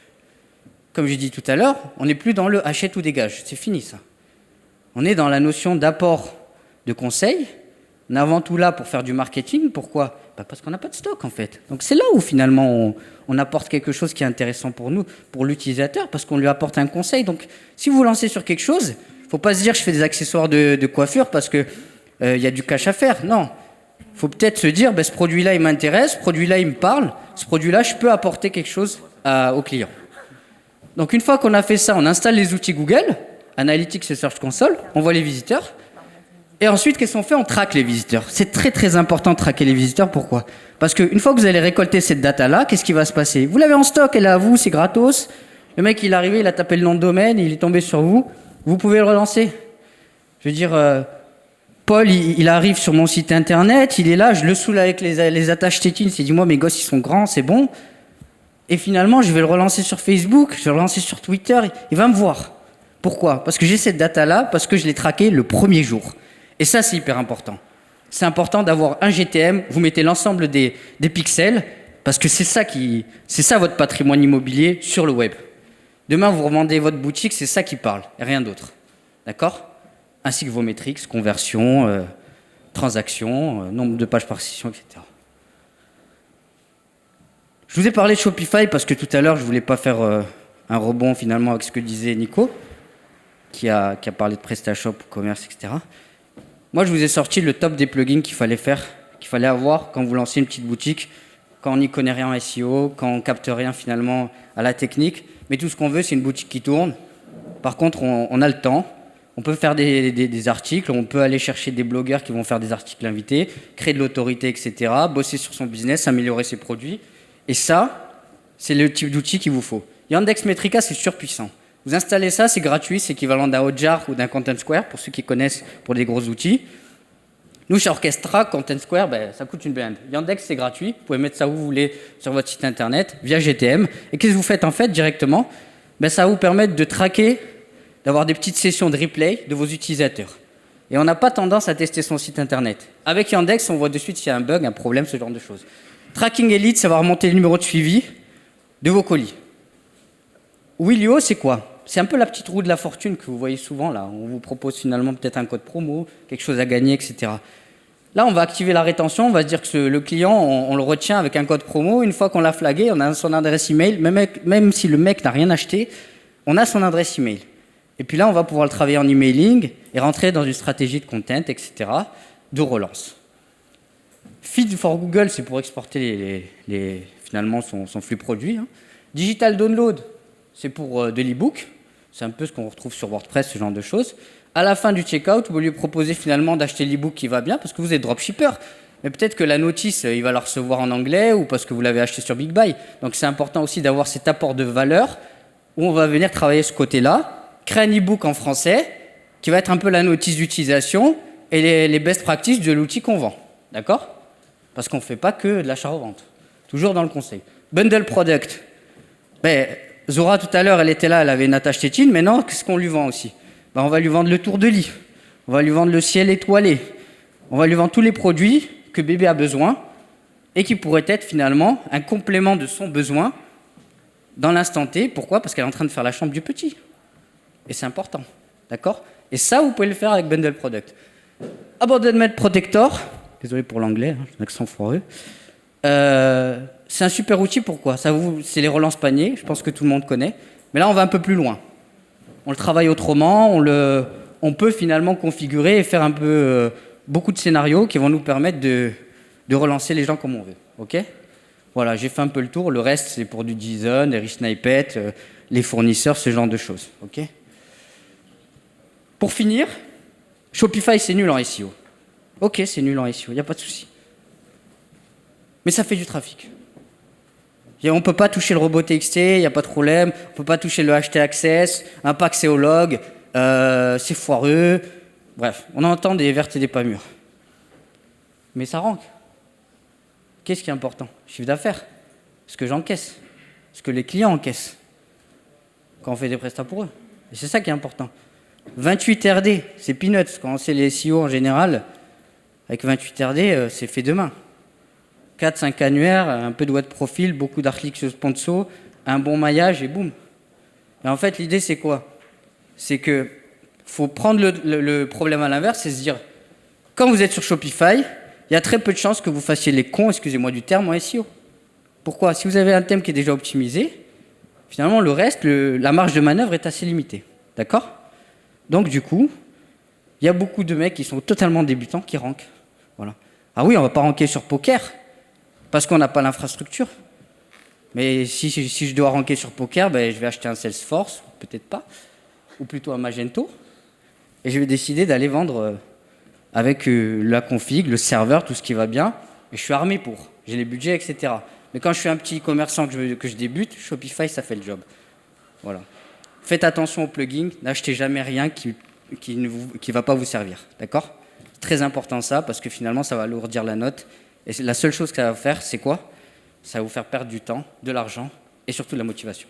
Comme j'ai dit tout à l'heure, on n'est plus dans le achète ou dégage, c'est fini ça. On est dans la notion d'apport de conseils. On est avant tout là pour faire du marketing. Pourquoi? Parce qu'on n'a pas de stock en fait. Donc c'est là où finalement on apporte quelque chose qui est intéressant pour nous, pour l'utilisateur, parce qu'on lui apporte un conseil. Donc si vous vous lancez sur quelque chose, il ne faut pas se dire je fais des accessoires de coiffure parce qu'il y a du cash à faire. Non. Il faut peut-être se dire ce produit-là il m'intéresse, ce produit-là il me parle, ce produit-là je peux apporter quelque chose au client. Donc une fois qu'on a fait ça, on installe les outils Google, Analytics et Search Console, on voit les visiteurs. Et ensuite, qu'est-ce qu'on fait? On traque les visiteurs. C'est très très important de traquer les visiteurs. Pourquoi? Parce qu'une fois que vous allez récolter cette data-là, qu'est-ce qui va se passer? Vous l'avez en stock, elle est à vous, c'est gratos. Le mec, il est arrivé, il a tapé le nom de domaine, il est tombé sur vous. Vous pouvez le relancer. Je veux dire, Paul, il arrive sur mon site internet, il est là, je le saoule avec les attaches tétines. Il dit, moi, mes gosses, ils sont grands, c'est bon. Et finalement, je vais le relancer sur Facebook, je vais le relancer sur Twitter, il va me voir. Pourquoi? Parce que j'ai cette data-là, parce que je l'ai traquée le premier jour. Et ça, c'est hyper important. C'est important d'avoir un GTM, vous mettez l'ensemble des pixels, parce que c'est ça votre patrimoine immobilier sur le web. Demain, vous revendez votre boutique, c'est ça qui parle, et rien d'autre. D'accord? Ainsi que vos métriques, conversion, transactions, nombre de pages par session, etc. Je vous ai parlé de Shopify parce que tout à l'heure, je ne voulais pas faire un rebond finalement avec ce que disait Nico, qui a parlé de PrestaShop, commerce, etc. Moi, je vous ai sorti le top des plugins qu'il fallait avoir quand vous lancez une petite boutique, quand on n'y connaît rien en SEO, quand on capte rien finalement à la technique. Mais tout ce qu'on veut, c'est une boutique qui tourne. Par contre, on a le temps. On peut faire des articles, on peut aller chercher des blogueurs qui vont faire des articles invités, créer de l'autorité, etc., bosser sur son business, améliorer ses produits. Et ça, c'est le type d'outil qu'il vous faut. Yandex Metrica, c'est surpuissant. Vous installez ça, c'est gratuit, c'est équivalent d'un Hotjar ou d'un Content Square, pour ceux qui connaissent pour des gros outils. Nous, chez Orchestra, Content Square, ça coûte une blinde. Yandex, c'est gratuit, vous pouvez mettre ça où vous voulez sur votre site internet, via GTM. Et qu'est-ce que vous faites en fait directement? Ça va vous permettre de traquer, d'avoir des petites sessions de replay de vos utilisateurs. Et on n'a pas tendance à tester son site internet. Avec Yandex, on voit de suite s'il y a un bug, un problème, ce genre de choses. Tracking Elite, ça va remonter le numéro de suivi de vos colis. Willio, c'est quoi? C'est un peu la petite roue de la fortune que vous voyez souvent là. On vous propose finalement peut-être un code promo, quelque chose à gagner, etc. Là, on va activer la rétention, on va se dire que le client, on le retient avec un code promo. Une fois qu'on l'a flagué, on a son adresse email. Même si le mec n'a rien acheté, on a son adresse email. Et puis là, on va pouvoir le travailler en emailing et rentrer dans une stratégie de content, etc., de relance. Feed for Google, c'est pour exporter finalement son flux produit. Digital Download, c'est pour de l'e-book. C'est un peu ce qu'on retrouve sur WordPress, ce genre de choses. À la fin du checkout, vous lui proposez finalement d'acheter l'e-book qui va bien, parce que vous êtes dropshipper. Mais peut-être que la notice, il va la recevoir en anglais ou parce que vous l'avez acheté sur Big Buy. Donc c'est important aussi d'avoir cet apport de valeur où on va venir travailler ce côté-là, créer un e-book en français qui va être un peu la notice d'utilisation et les best practices de l'outil qu'on vend. D'accord? Parce qu'on ne fait pas que de l'achat-revente. Toujours dans le conseil. Bundle product. Zora, tout à l'heure, elle était là, elle avait une attache tétine. Maintenant, qu'est-ce qu'on lui vend aussi? Ben, on va lui vendre le tour de lit. On va lui vendre le ciel étoilé. On va lui vendre tous les produits que bébé a besoin et qui pourraient être finalement un complément de son besoin dans l'instant T. Pourquoi? Parce qu'elle est en train de faire la chambre du petit. Et c'est important. D'accord? Et ça, vous pouvez le faire avec Bundle Product. Abandonment Protector. Désolé pour l'anglais, hein, j'ai un accent foireux. C'est un super outil, pourquoi? C'est les relances paniers, je pense que tout le monde connaît. Mais là, on va un peu plus loin. On le travaille autrement, on peut finalement configurer et faire un peu beaucoup de scénarios qui vont nous permettre de relancer les gens comme on veut. Ok? Voilà, j'ai fait un peu le tour. Le reste, c'est pour du JSON, des rich snippets, les fournisseurs, ce genre de choses. Ok? Pour finir, Shopify, c'est nul en SEO. Ok, c'est nul en SEO, il n'y a pas de souci. Mais ça fait du trafic. On ne peut pas toucher le robot TXT, il n'y a pas de problème. On ne peut pas toucher le HT Access, un pack c'est au log, c'est foireux. Bref, on entend des vertes et des pas mûres. Mais ça rank. Qu'est-ce qui est important? Chiffre d'affaires. Ce que j'encaisse. Ce que les clients encaissent. Quand on fait des prestats pour eux. Et c'est ça qui est important. 28 RD, c'est peanuts. Quand on sait les SEO en général, avec 28 RD, c'est fait demain. 4-5 annuaires, un peu de web profil, beaucoup d'articles sponsor, un bon maillage et boum. Et en fait, l'idée, c'est quoi? C'est que faut prendre le problème à l'inverse et se dire, quand vous êtes sur Shopify, il y a très peu de chances que vous fassiez les cons, excusez-moi du terme, en SEO. Pourquoi? Si vous avez un thème qui est déjà optimisé, finalement, le reste, la marge de manœuvre est assez limitée. D'accord? Donc, du coup, il y a beaucoup de mecs qui sont totalement débutants qui rankent. Voilà. Ah oui, on ne va pas ranker sur Poker, parce qu'on n'a pas l'infrastructure. Mais si je dois ranker sur Poker, ben, je vais acheter un Salesforce, peut-être pas, ou plutôt un Magento, et je vais décider d'aller vendre avec la config, le serveur, tout ce qui va bien, et je suis armé pour, j'ai les budgets, etc. Mais quand je suis un petit commerçant que je débute, Shopify, ça fait le job. Voilà. Faites attention aux plugins, n'achetez jamais rien qui ne va pas vous servir, d'accord? C'est très important ça, parce que finalement, ça va alourdir la note. Et la seule chose que ça va faire, c'est quoi? Ça va vous faire perdre du temps, de l'argent et surtout de la motivation.